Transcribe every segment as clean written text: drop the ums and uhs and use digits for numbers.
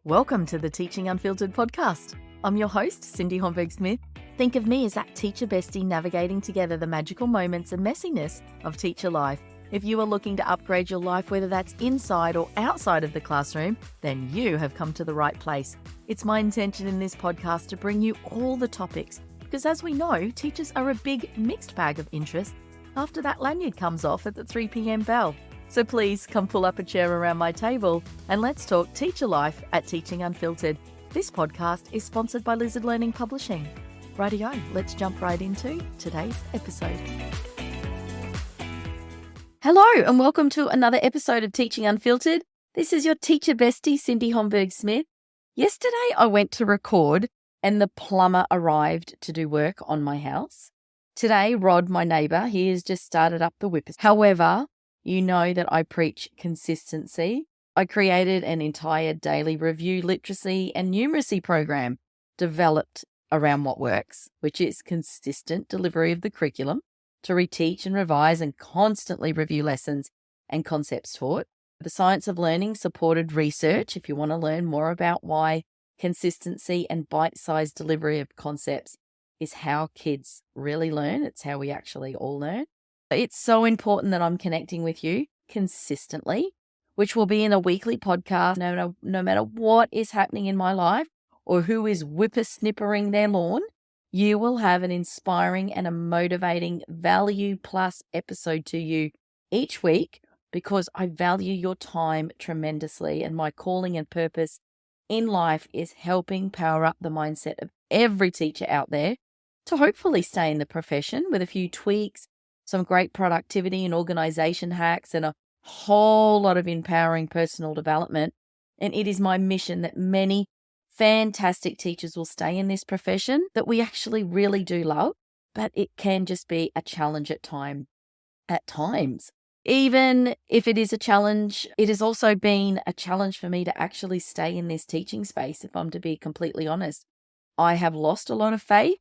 Welcome to the Teaching Unfiltered podcast. I'm your host, Cindy Homberg-Smith. Think of me as that teacher bestie navigating together the magical moments and messiness of teacher life. If you are looking to upgrade your life, whether that's inside or outside of the classroom, then you have come to the right place. It's my intention in this podcast to bring you all the topics, because as we know, teachers are a big mixed bag of interests after that lanyard comes off at the 3 p.m. bell. So please come pull up a chair around my table and let's talk teacher life at Teaching Unfiltered. This podcast is sponsored by Lizard Learning Publishing. Rightio, let's jump right into today's episode. Hello and welcome to another episode of Teaching Unfiltered. This is your teacher bestie, Cindy Homberg-Smith. Yesterday I went to record and the plumber arrived to do work on my house. Today, Rod, my neighbour, he has just started up the whippers. However, you know that I preach consistency. I created an entire daily review, literacy and numeracy program developed around what works, which is consistent delivery of the curriculum to reteach and revise and constantly review lessons and concepts taught. The science of learning supported research if you want to learn more about why consistency and bite-sized delivery of concepts is how kids really learn. It's how we actually all learn. It's so important that I'm connecting with you consistently, which will be in a weekly podcast, no matter what is happening in my life or who is whippersnippering their lawn. You will have an inspiring and a motivating value plus episode to you each week because I value your time tremendously, and my calling and purpose in life is helping power up the mindset of every teacher out there to hopefully stay in the profession with a few tweaks, some great productivity and organization hacks, and a whole lot of empowering personal development. And it is my mission that many fantastic teachers will stay in this profession that we actually really do love, but it can just be a challenge at times. Even if it is a challenge, it has also been a challenge for me to actually stay in this teaching space, if I'm to be completely honest. I have lost a lot of faith,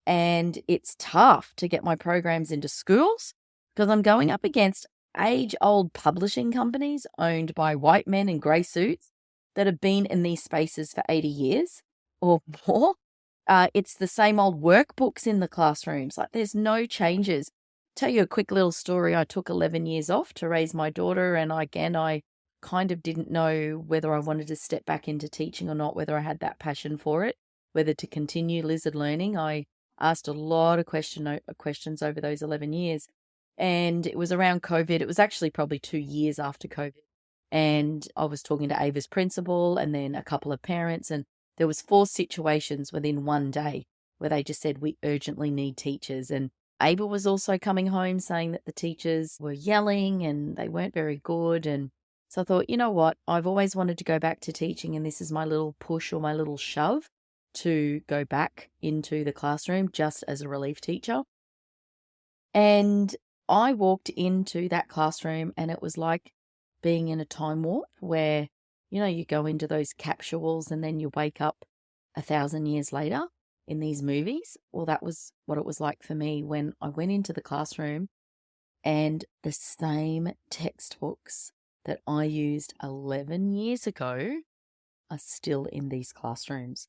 and it's tough to get my programs into schools because I'm going up against age-old publishing companies owned by white men in grey suits that have been in these spaces for 80 years or more. It's the same old workbooks in the classrooms. Like, there's no changes. Tell you a quick little story. I took 11 years off to raise my daughter, and I kind of didn't know whether I wanted to step back into teaching or not, whether I had that passion for it, whether to continue lizard learning. I asked a lot of questions over those 11 years, and it was around COVID. It was actually probably 2 years after COVID, and I was talking to Ava's principal and then a couple of parents, and there was 4 situations within one day where they just said, we urgently need teachers. And Ava was also coming home saying that the teachers were yelling and they weren't very good. And so I thought, you know what, I've always wanted to go back to teaching, and this is my little push or my little shove to go back into the classroom just as a relief teacher. And I walked into that classroom and it was like being in a time warp where, you go into those capsules and then you wake up 1,000 years later in these movies. Well, that was what it was like for me when I went into the classroom, and the same textbooks that I used 11 years ago are still in these classrooms.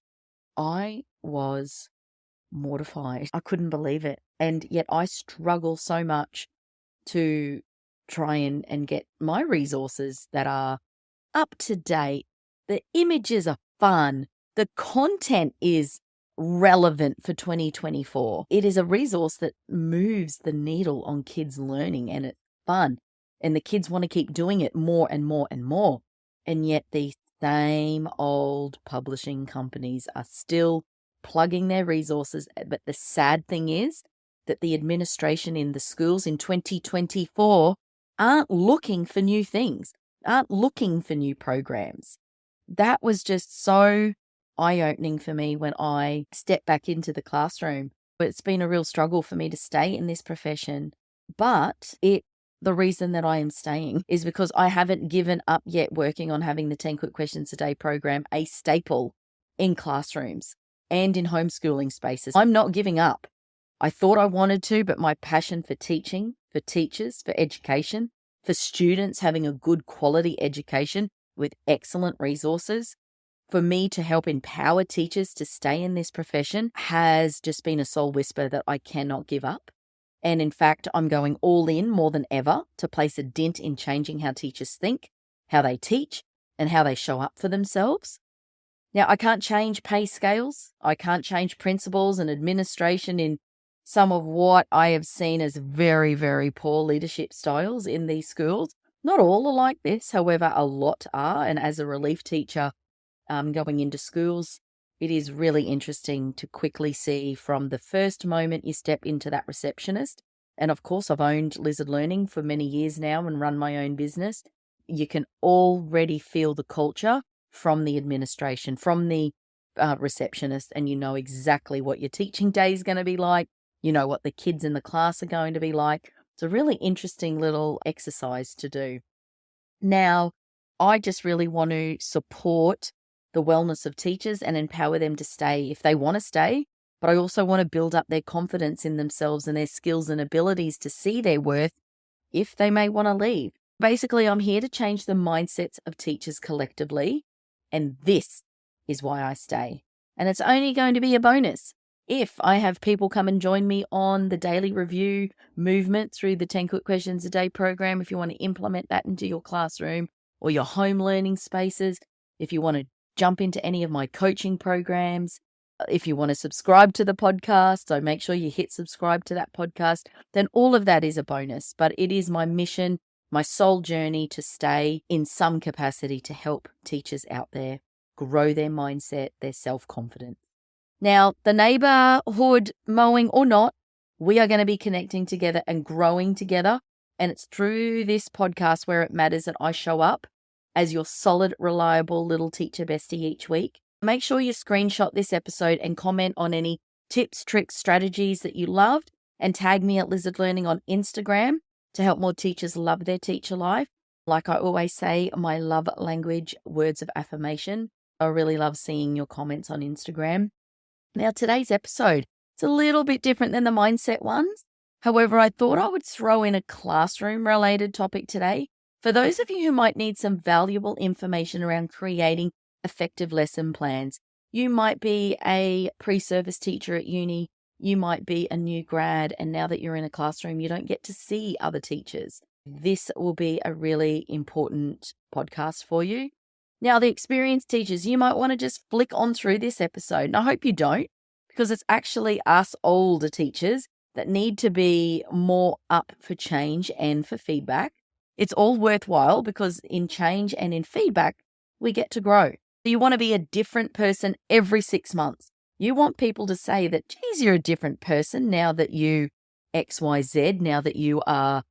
I was mortified. I couldn't believe it. And yet I struggle so much to try and get my resources that are up to date. The images are fun. The content is relevant for 2024. It is a resource that moves the needle on kids' learning, and it's fun. And the kids want to keep doing it more and more and more. And yet these same old publishing companies are still plugging their resources. But the sad thing is that the administration in the schools in 2024 aren't looking for new things, aren't looking for new programs. That was just so eye-opening for me when I stepped back into the classroom. It's been a real struggle for me to stay in this profession, but the reason that I am staying is because I haven't given up yet working on having the 10 Quick Questions a Day program a staple in classrooms and in homeschooling spaces. I'm not giving up. I thought I wanted to, but my passion for teaching, for teachers, for education, for students having a good quality education with excellent resources, for me to help empower teachers to stay in this profession has just been a soul whisper that I cannot give up. And in fact, I'm going all in more than ever to place a dent in changing how teachers think, how they teach, and how they show up for themselves. Now, I can't change pay scales. I can't change principals and administration in some of what I have seen as very, very poor leadership styles in these schools. Not all are like this, however, a lot are. And as a relief teacher going into schools, it is really interesting to quickly see from the first moment you step into that receptionist. And of course, I've owned Lizard Learning for many years now and run my own business. You can already feel the culture from the administration, from the receptionist, and you know exactly what your teaching day is going to be like. You know what the kids in the class are going to be like. It's a really interesting little exercise to do. Now, I just really want to support the wellness of teachers and empower them to stay if they want to stay, but I also want to build up their confidence in themselves and their skills and abilities to see their worth if they may want to leave. Basically, I'm here to change the mindsets of teachers collectively, and this is why I stay. And it's only going to be a bonus if I have people come and join me on the daily review movement through the 10 Quick Questions a Day program. If you want to implement that into your classroom or your home learning spaces, if you want to jump into any of my coaching programs, if you want to subscribe to the podcast, so make sure you hit subscribe to that podcast, then all of that is a bonus. But it is my mission, my soul journey to stay in some capacity to help teachers out there grow their mindset, their self-confidence. Now, the neighborhood mowing or not, we are going to be connecting together and growing together. And it's through this podcast where it matters that I show up as your solid, reliable little teacher bestie each week. Make sure you screenshot this episode and comment on any tips, tricks, strategies that you loved, and tag me at Lizard Learning on Instagram to help more teachers love their teacher life. Like I always say, my love language, words of affirmation. I really love seeing your comments on Instagram. Now, today's episode, it's a little bit different than the mindset ones. However, I thought I would throw in a classroom-related topic today for those of you who might need some valuable information around creating effective lesson plans. You might be a pre-service teacher at uni. You might be a new grad, and now that you're in a classroom, you don't get to see other teachers. This will be a really important podcast for you. Now, the experienced teachers, you might want to just flick on through this episode. And I hope you don't, because it's actually us older teachers that need to be more up for change and for feedback. It's all worthwhile because in change and in feedback, we get to grow. You want to be a different person every 6 months. You want people to say that, geez, you're a different person now that you XYZ, now that you are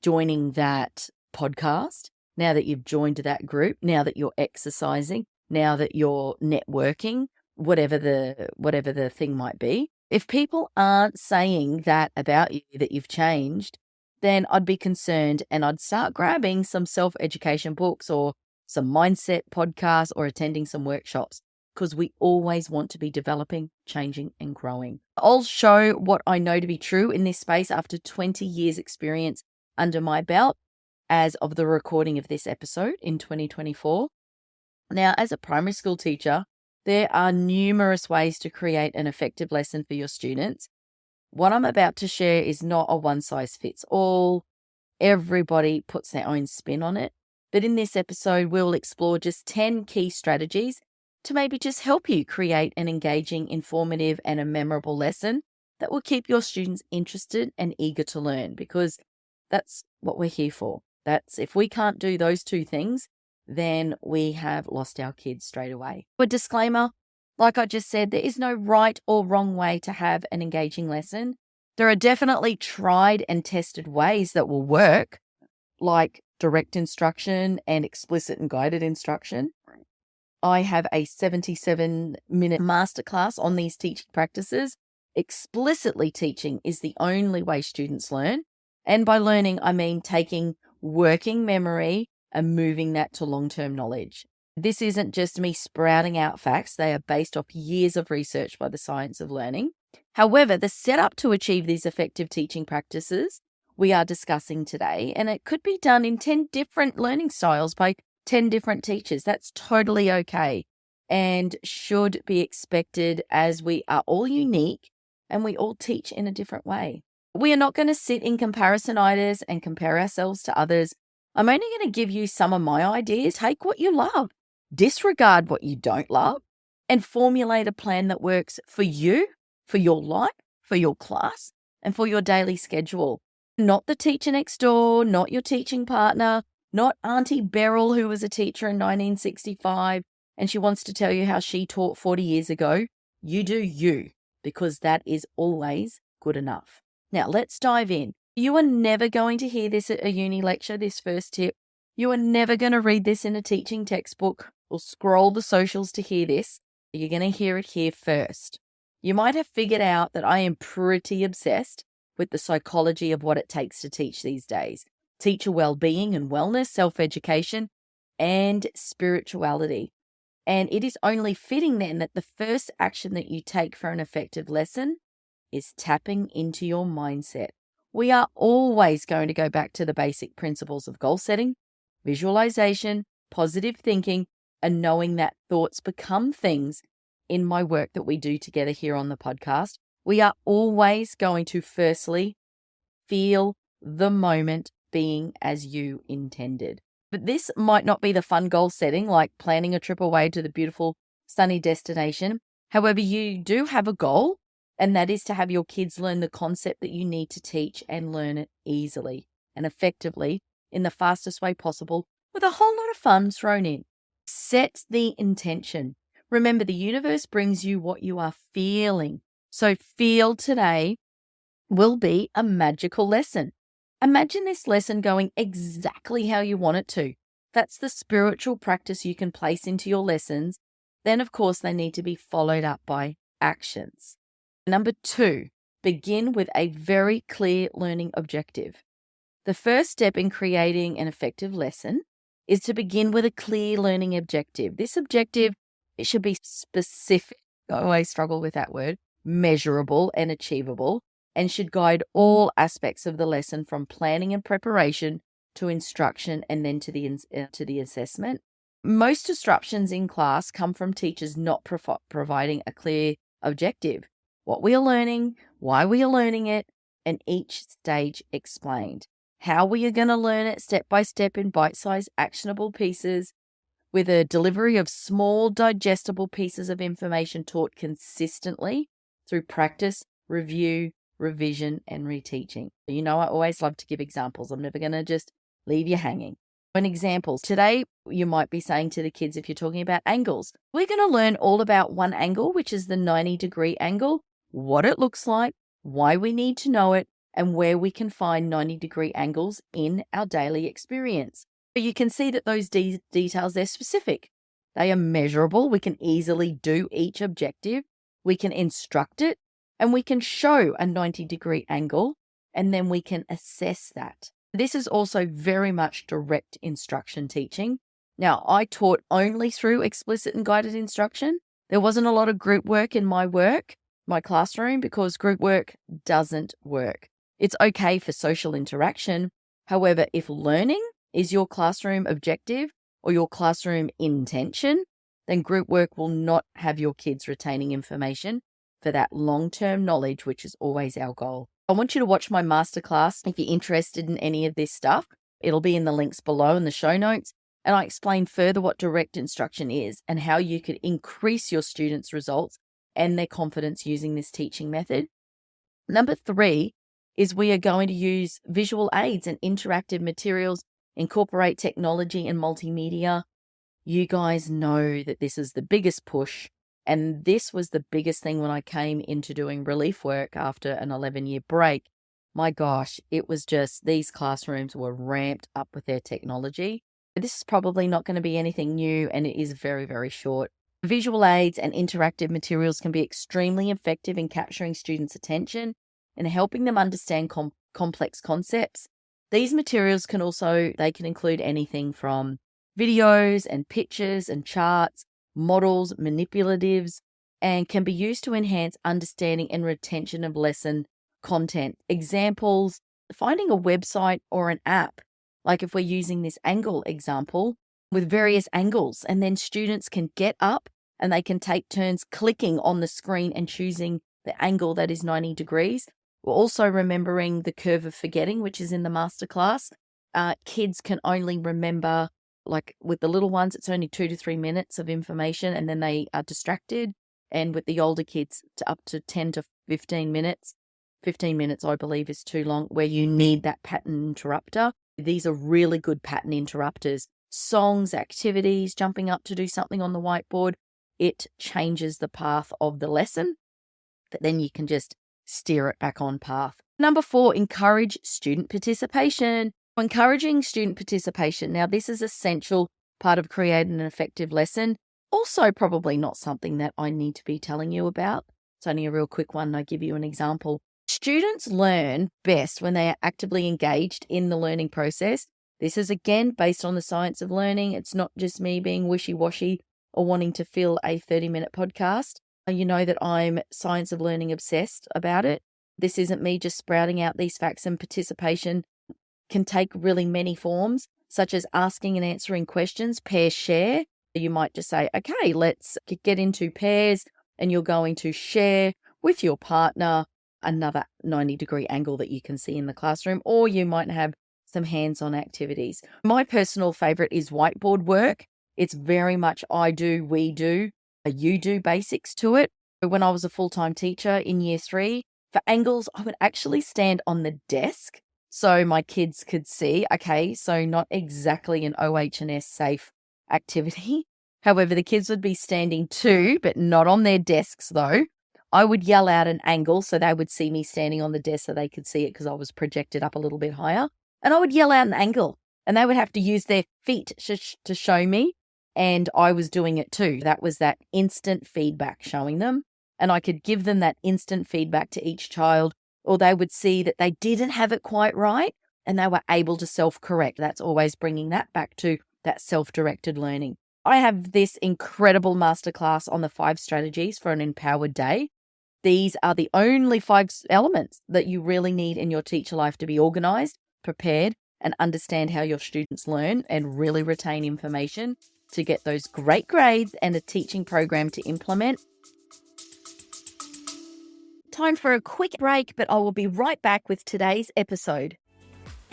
joining that podcast, now that you've joined that group, now that you're exercising, now that you're networking, whatever the thing might be. If people aren't saying that about you, that you've changed, then I'd be concerned and I'd start grabbing some self-education books or some mindset podcasts or attending some workshops, because we always want to be developing, changing, and growing. I'll show what I know to be true in this space after 20 years experience under my belt as of the recording of this episode in 2024. Now, as a primary school teacher, there are numerous ways to create an effective lesson for your students. What I'm about to share is not a one-size-fits-all. Everybody puts their own spin on it. But in this episode, we'll explore just 10 key strategies to maybe just help you create an engaging, informative, and a memorable lesson that will keep your students interested and eager to learn, because that's what we're here for. That's if we can't do those two things, then we have lost our kids straight away. A disclaimer, like I just said, there is no right or wrong way to have an engaging lesson. There are definitely tried and tested ways that will work, like direct instruction and explicit and guided instruction. I have a 77-minute masterclass on these teaching practices. Explicitly teaching is the only way students learn. And by learning, I mean taking working memory and moving that to long-term knowledge. This isn't just me sprouting out facts. They are based off years of research by the science of learning. However, the setup to achieve these effective teaching practices we are discussing today, and it could be done in 10 different learning styles by 10 different teachers. That's totally okay. and should be expected, as we are all unique and we all teach in a different way. We are not going to sit in comparisonitis and compare ourselves to others. I'm only going to give you some of my ideas. Take what you love, disregard what you don't love, and formulate a plan that works for you, for your life, for your class, and for your daily schedule. Not the teacher next door, not your teaching partner, not Auntie Beryl, who was a teacher in 1965, and she wants to tell you how she taught 40 years ago. You do you, because that is always good enough. Now, let's dive in. You are never going to hear this at a uni lecture, this first tip. You are never going to read this in a teaching textbook or scroll the socials to hear this. You're going to hear it here first. You might have figured out that I am pretty obsessed with the psychology of what it takes to teach these days. Teacher well-being and wellness, self-education, and spirituality. And it is only fitting then that the first action that you take for an effective lesson is tapping into your mindset. We are always going to go back to the basic principles of goal setting, visualization, positive thinking, and knowing that thoughts become things in my work that we do together here on the podcast. We are always going to firstly feel the moment being as you intended. But this might not be the fun goal setting, like planning a trip away to the beautiful sunny destination. However, you do have a goal, and that is to have your kids learn the concept that you need to teach and learn it easily and effectively in the fastest way possible, with a whole lot of fun thrown in. Set the intention. Remember, the universe brings you what you are feeling. So feel today will be a magical lesson. Imagine this lesson going exactly how you want it to. That's the spiritual practice you can place into your lessons. Then, of course, they need to be followed up by actions. Number 2, begin with a very clear learning objective. The first step in creating an effective lesson is to begin with a clear learning objective. This objective, it should be specific. I always struggle with that word. Measurable and achievable, and should guide all aspects of the lesson, from planning and preparation to instruction and then to the assessment. Most disruptions in class come from teachers not providing a clear objective, what we are learning, why we are learning it, and each stage explained. How we are going to learn it step by step in bite-sized actionable pieces, with a delivery of small digestible pieces of information taught consistently through practice, review, revision, and reteaching. You know, I always love to give examples. I'm never going to just leave you hanging. An example, today you might be saying to the kids, if you're talking about angles, we're going to learn all about one angle, which is the 90-degree angle, what it looks like, why we need to know it, and where we can find 90-degree angles in our daily experience. But you can see that those details, they're specific. They are measurable. We can easily do each objective. We can instruct it, and we can show a 90-degree angle, and then we can assess that. This is also very much direct instruction teaching. Now, I taught only through explicit and guided instruction. There wasn't a lot of group work in my classroom, because group work doesn't work. It's okay for social interaction. However, if learning is your classroom objective or your classroom intention, then group work will not have your kids retaining information for that long-term knowledge, which is always our goal. I want you to watch my masterclass if you're interested in any of this stuff. It'll be in the links below in the show notes, and I explain further what direct instruction is and how you could increase your students' results and their confidence using this teaching method. Number 3 is we are going to use visual aids and interactive materials, incorporate technology and multimedia. You guys know that this is the biggest push, and this was the biggest thing when I came into doing relief work after an 11-year break. My gosh, it was just, these classrooms were ramped up with their technology. This is probably not going to be anything new, and it is very, very short. Visual aids and interactive materials can be extremely effective in capturing students' attention and helping them understand complex concepts. These materials can include anything from videos and pictures and charts, models, manipulatives, and can be used to enhance understanding and retention of lesson content. Examples, finding a website or an app, like if we're using this angle example with various angles, and then students can get up and they can take turns clicking on the screen and choosing the angle that is 90 degrees. We're also remembering the curve of forgetting, which is in the masterclass. Kids can only remember, like with the little ones, it's only 2 to 3 minutes of information and then they are distracted. And with the older kids, up to 10 to 15 minutes. 15 minutes, I believe, is too long, where you need that pattern interrupter. These are really good pattern interrupters. Songs, activities, jumping up to do something on the whiteboard. It changes the path of the lesson, but then you can just steer it back on path. Number 4, encourage student participation. Encouraging student participation. Now, this is essential part of creating an effective lesson. Also, probably not something that I need to be telling you about. It's only a real quick one. I'll give you an example. Students learn best when they are actively engaged in the learning process. This is, again, based on the science of learning. It's not just me being wishy-washy or wanting to fill a 30-minute podcast. You know that I'm science of learning obsessed about it. This isn't me just sprouting out these facts, and participation can take really many forms, such as asking and answering questions, pair share. You might just say, okay, let's get into pairs, and you're going to share with your partner another 90-degree angle that you can see in the classroom, or you might have some hands-on activities. My personal favorite is whiteboard work. It's very much I do, we do, you do basics to it. When I was a full-time teacher in year 3, for angles, I would actually stand on the desk so my kids could see, okay, so not exactly an OH&S safe activity. However, the kids would be standing too, but not on their desks though. I would yell out an angle so they would see me standing on the desk so they could see it because I was projected up a little bit higher. And I would yell out an angle and they would have to use their feet to show me. And I was doing it too. That was that instant feedback showing them. And I could give them that instant feedback to each child, or they would see that they didn't have it quite right and they were able to self-correct. That's always bringing that back to that self-directed learning. I have this incredible masterclass on the 5 strategies for an empowered day. These are the only 5 elements that you really need in your teacher life to be organized, prepared, and understand how your students learn and really retain information to get those great grades and a teaching program to implement. Time for a quick break, but I will be right back with today's episode.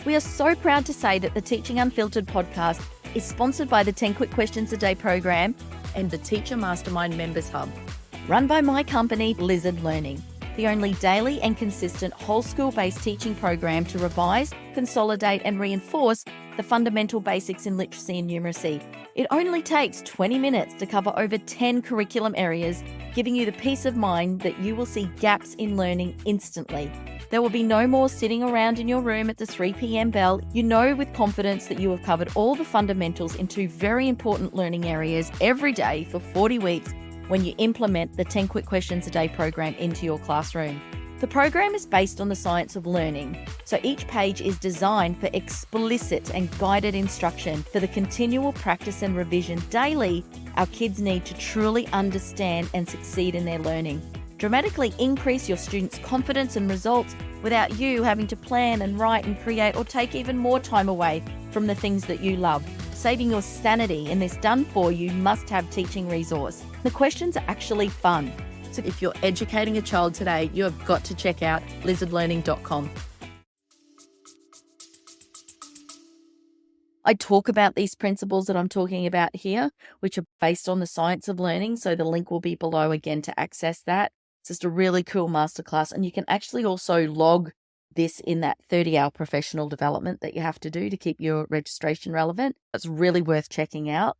We are so proud to say that the Teaching Unfiltered podcast is sponsored by the 10 Quick Questions a Day program and the Teacher Mastermind Members Hub, run by my company, Lizard Learning, the only daily and consistent whole school-based teaching program to revise, consolidate and reinforce the fundamental basics in literacy and numeracy. It only takes 20 minutes to cover over 10 curriculum areas, giving you the peace of mind that you will see gaps in learning instantly. There will be no more sitting around in your room at the 3 p.m. bell. You know with confidence that you have covered all the fundamentals in 2 very important learning areas every day for 40 weeks when you implement the 10 Quick Questions a Day program into your classroom. The program is based on the science of learning, so each page is designed for explicit and guided instruction for the continual practice and revision daily our kids need to truly understand and succeed in their learning. Dramatically increase your students' confidence and results without you having to plan and write and create or take even more time away from the things that you love. Saving your sanity in this done-for-you must-have teaching resource. The questions are actually fun. So if you're educating a child today, you have got to check out lizardlearning.com. I talk about these principles that I'm talking about here, which are based on the science of learning. So the link will be below again to access that. It's just a really cool masterclass. And you can actually also log this in that 30-hour professional development that you have to do to keep your registration relevant. It's really worth checking out.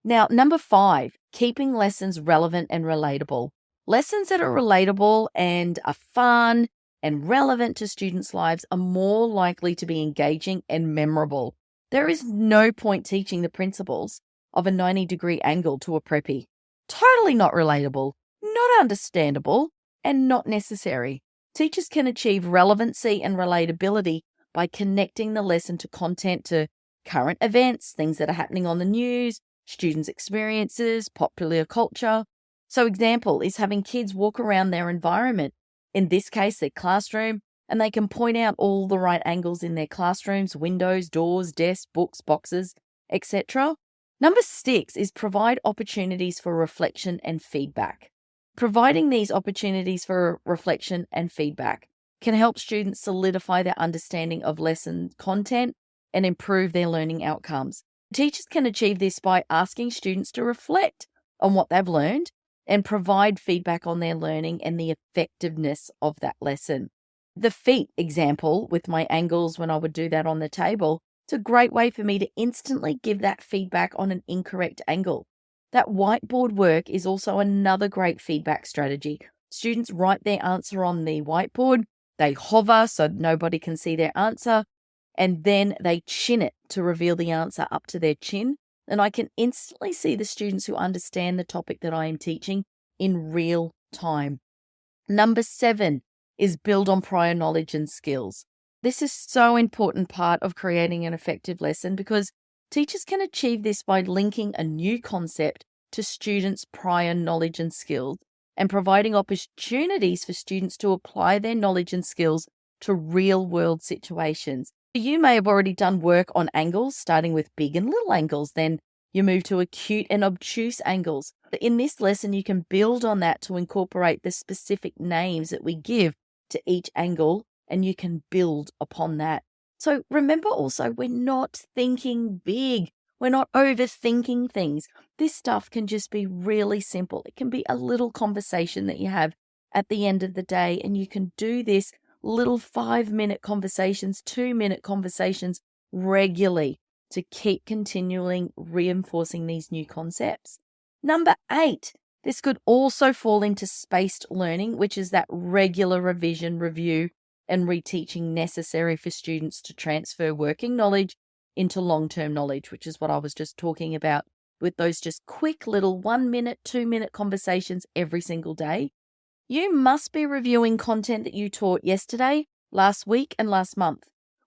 Now, number 5, keeping lessons relevant and relatable. Lessons that are relatable and are fun and relevant to students' lives are more likely to be engaging and memorable. There is no point teaching the principles of a 90-degree angle to a preppy. Totally not relatable, not understandable, and not necessary. Teachers can achieve relevancy and relatability by connecting the lesson to content, to current events, things that are happening on the news, students' experiences, popular culture. So example is having kids walk around their environment, in this case their classroom, and they can point out all the right angles in their classrooms, windows, doors, desks, books, boxes, etc. Number 6 is provide opportunities for reflection and feedback. Providing these opportunities for reflection and feedback can help students solidify their understanding of lesson content and improve their learning outcomes. Teachers can achieve this by asking students to reflect on what they've learned and provide feedback on their learning and the effectiveness of that lesson. The feet example with my angles when I would do that on the table, it's a great way for me to instantly give that feedback on an incorrect angle. That whiteboard work is also another great feedback strategy. Students write their answer on the whiteboard, they hover so nobody can see their answer, and then they chin it to reveal the answer up to their chin. And I can instantly see the students who understand the topic that I am teaching in real time. Number 7 is build on prior knowledge and skills. This is so important part of creating an effective lesson because teachers can achieve this by linking a new concept to students' prior knowledge and skills and providing opportunities for students to apply their knowledge and skills to real-world situations. You may have already done work on angles, starting with big and little angles, then you move to acute and obtuse angles. In this lesson, you can build on that to incorporate the specific names that we give to each angle, and you can build upon that. So remember also, we're not thinking big. We're not overthinking things. This stuff can just be really simple. It can be a little conversation that you have at the end of the day, and you can do this little 5-minute conversations, 2-minute conversations regularly to keep continually reinforcing these new concepts. Number 8, this could also fall into spaced learning, which is that regular revision, review, and reteaching necessary for students to transfer working knowledge into long-term knowledge, which is what I was just talking about with those just quick little 1-minute, 2-minute conversations every single day. You must be reviewing content that you taught yesterday, last week, and last month.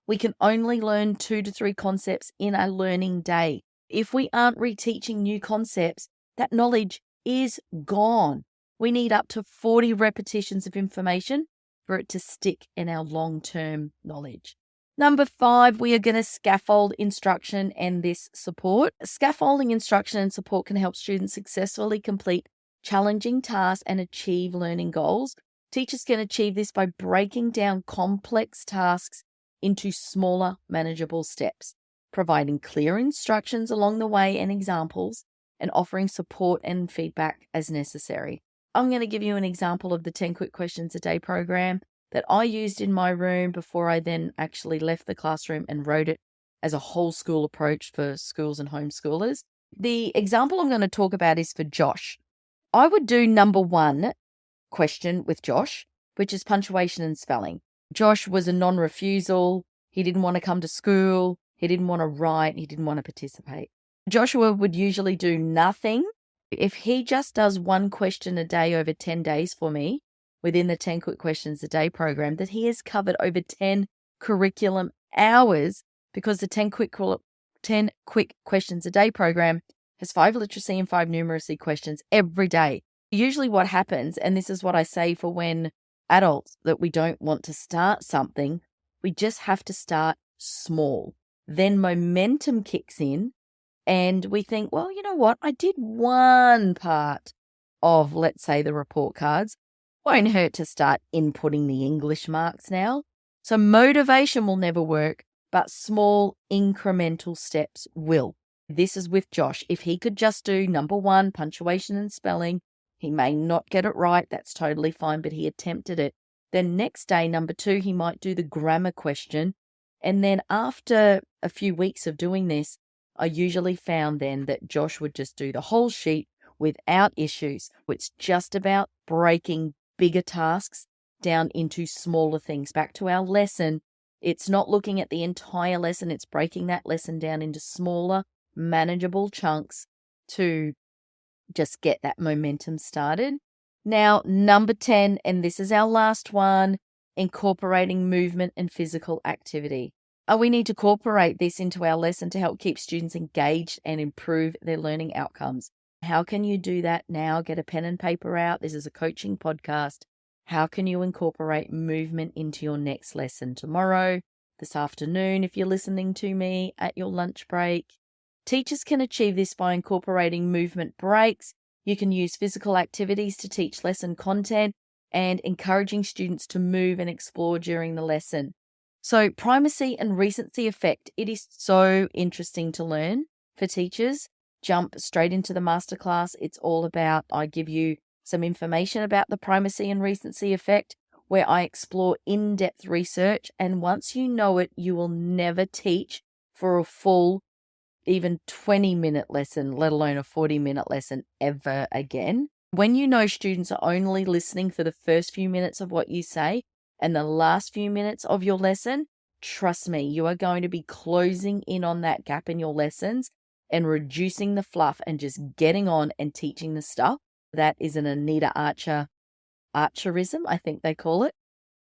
We can only learn 2 to 3 concepts in a learning day. If we aren't reteaching new concepts, that knowledge is gone. We need up to 40 repetitions of information for it to stick in our long-term knowledge. Number 5, we are going to scaffold instruction and this support. Scaffolding instruction and support can help students successfully complete challenging tasks and achieve learning goals. Teachers can achieve this by breaking down complex tasks into smaller, manageable steps, providing clear instructions along the way and examples, and offering support and feedback as necessary. I'm going to give you an example of the 10 Quick Questions a Day program that I used in my room before I then actually left the classroom and wrote it as a whole school approach for schools and homeschoolers. The example I'm going to talk about is for Josh. I would do number 1 question with Josh, which is punctuation and spelling. Josh was a non-refusal. He didn't want to come to school. He didn't want to write. He didn't want to participate. Joshua would usually do nothing. If he just does 1 question a day over 10 days for me within the 10 Quick Questions a Day program, that he has covered over 10 curriculum hours because the 10 Quick Questions a Day program has 5 literacy and 5 numeracy questions every day. Usually what happens, and this is what I say for when adults that we don't want to start something, we just have to start small. Then momentum kicks in and we think, well, you know what? I did 1 part of, let's say, the report cards. Won't hurt to start inputting the English marks now. So motivation will never work, but small incremental steps will. This is with Josh. If he could just do number 1, punctuation and spelling, he may not get it right. That's totally fine, but he attempted it. Then next day, number 2, he might do the grammar question. And then after a few weeks of doing this, I usually found then that Josh would just do the whole sheet without issues. It's just about breaking bigger tasks down into smaller things. Back to our lesson, it's not looking at the entire lesson. It's breaking that lesson down into smaller, manageable chunks to just get that momentum started. Now, number 10, and this is our last one, incorporating movement and physical activity. We need to incorporate this into our lesson to help keep students engaged and improve their learning outcomes. How can you do that now? Get a pen and paper out. This is a coaching podcast. How can you incorporate movement into your next lesson tomorrow, this afternoon, if you're listening to me at your lunch break? Teachers can achieve this by incorporating movement breaks. You can use physical activities to teach lesson content and encouraging students to move and explore during the lesson. So primacy and recency effect, it is so interesting to learn for teachers. Jump straight into the masterclass. It's all about, I give you some information about the primacy and recency effect, where I explore in-depth research. And once you know it, you will never teach for a full, even 20-minute lesson, let alone a 40-minute lesson ever again. When you know students are only listening for the first few minutes of what you say and the last few minutes of your lesson, trust me, you are going to be closing in on that gap in your lessons and reducing the fluff and just getting on and teaching the stuff. That is an Anita Archerism, I think they call it.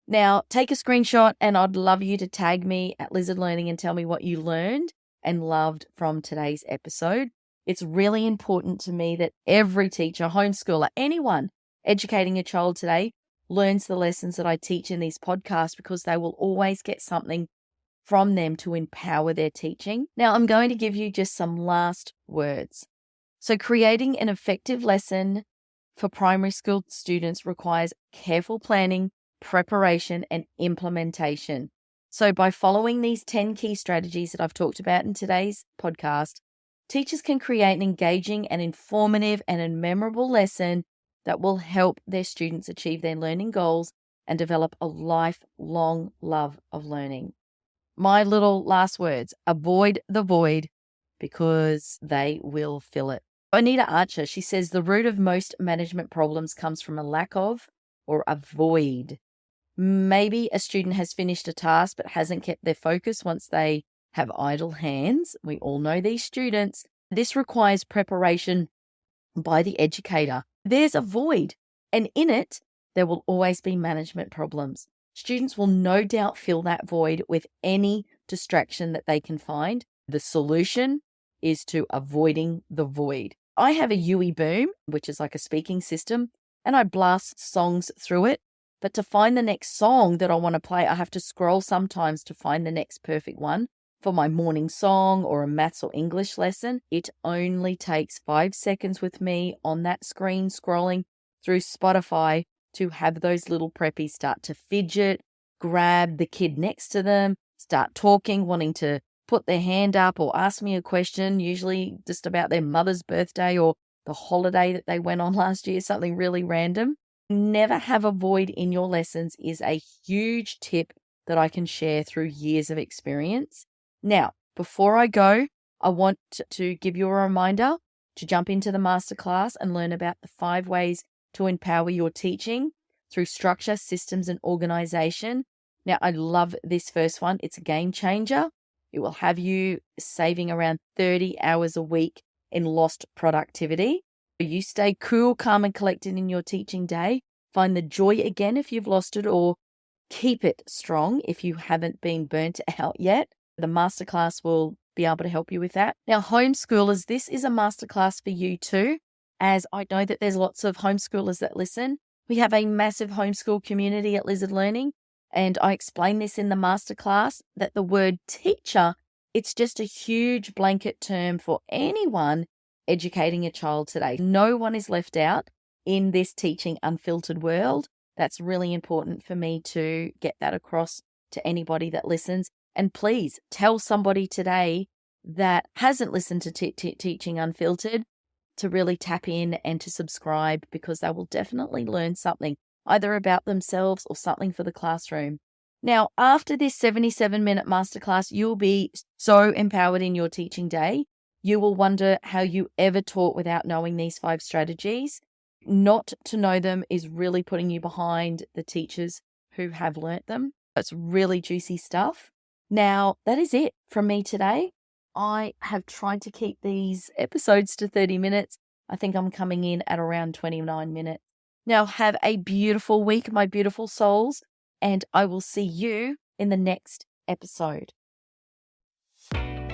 Now, take a screenshot and I'd love you to tag me at Lizard Learning and tell me what you learned and loved from today's episode. It's really important to me that every teacher, homeschooler, anyone educating a child today learns the lessons that I teach in these podcasts, because they will always get something from them to empower their teaching. Now, I'm going to give you just some last words. So creating an effective lesson for primary school students requires careful planning, preparation, and implementation. So by following these 10 key strategies that I've talked about in today's podcast, teachers can create an engaging and informative and a memorable lesson that will help their students achieve their learning goals and develop a lifelong love of learning. My little last words: avoid the void, because they will fill it. Anita Archer, she says the root of most management problems comes from a lack of or a void. Maybe a student has finished a task but hasn't kept their focus once they have idle hands. We all know these students. This requires preparation by the educator. There's a void, and in it, there will always be management problems. Students will no doubt fill that void with any distraction that they can find. The solution is to avoiding the void. I have a UE Boom, which is like a speaking system, and I blast songs through it. But to find the next song that I want to play, I have to scroll sometimes to find the next perfect one. For my morning song or a maths or English lesson, it only takes 5 seconds with me on that screen scrolling through Spotify to have those little preppies start to fidget, grab the kid next to them, start talking, wanting to put their hand up or ask me a question, usually just about their mother's birthday or the holiday that they went on last year, something really random. Never have a void in your lessons is a huge tip that I can share through years of experience. Now, before I go, I want to give you a reminder to jump into the masterclass and learn about the 5 ways to empower your teaching through structure, systems, and organization. Now, I love this first one. It's a game changer. It will have you saving around 30 hours a week in lost productivity. You stay cool, calm, and collected in your teaching day. Find the joy again if you've lost it, or keep it strong if you haven't been burnt out yet. The masterclass will be able to help you with that. Now, homeschoolers, this is a masterclass for you too, as I know that there's lots of homeschoolers that listen. We have a massive homeschool community at Lizard Learning, and I explain this in the masterclass that the word teacher, it's just a huge blanket term for anyone educating a child today. No one is left out in this teaching unfiltered world. That's really important for me to get that across to anybody that listens. And please tell somebody today that hasn't listened to Teaching Unfiltered to really tap in and to subscribe, because they will definitely learn something either about themselves or something for the classroom. Now, after this 77-minute masterclass, you'll be so empowered in your teaching day. You will wonder how you ever taught without knowing these 5 strategies. Not to know them is really putting you behind the teachers who have learnt them. It's really juicy stuff. Now, that is it from me today. I have tried to keep these episodes to 30 minutes. I think I'm coming in at around 29 minutes. Now, have a beautiful week, my beautiful souls, and I will see you in the next episode.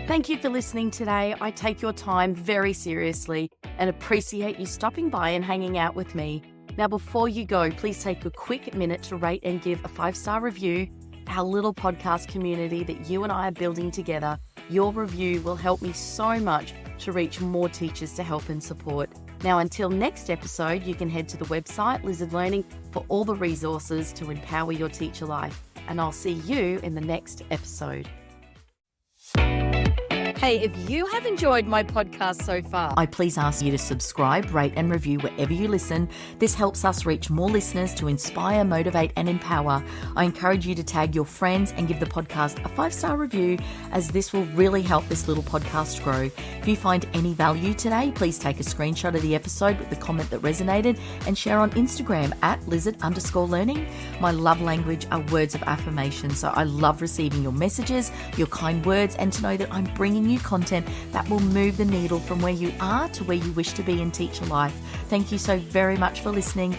Thank you for listening today. I take your time very seriously and appreciate you stopping by and hanging out with me. Now, before you go, please take a quick minute to rate and give a 5-star review. Our little podcast community that you and I are building together Your review will help me so much to reach more teachers to help and support. Now, until next episode, you can head to the website Lizard Learning for all the resources to empower your teacher life. And I'll see you in the next episode. Hey, if you have enjoyed my podcast so far, I please ask you to subscribe, rate and review wherever you listen. This helps us reach more listeners to inspire, motivate and empower. I encourage you to tag your friends and give the podcast a 5-star review, as this will really help this little podcast grow. If you find any value today, please take a screenshot of the episode with the comment that resonated and share on Instagram at lizard_learning. My love language are words of affirmation, so I love receiving your messages, your kind words, and to know that I'm bringing you content that will move the needle from where you are to where you wish to be in teacher life. Thank you so very much for listening.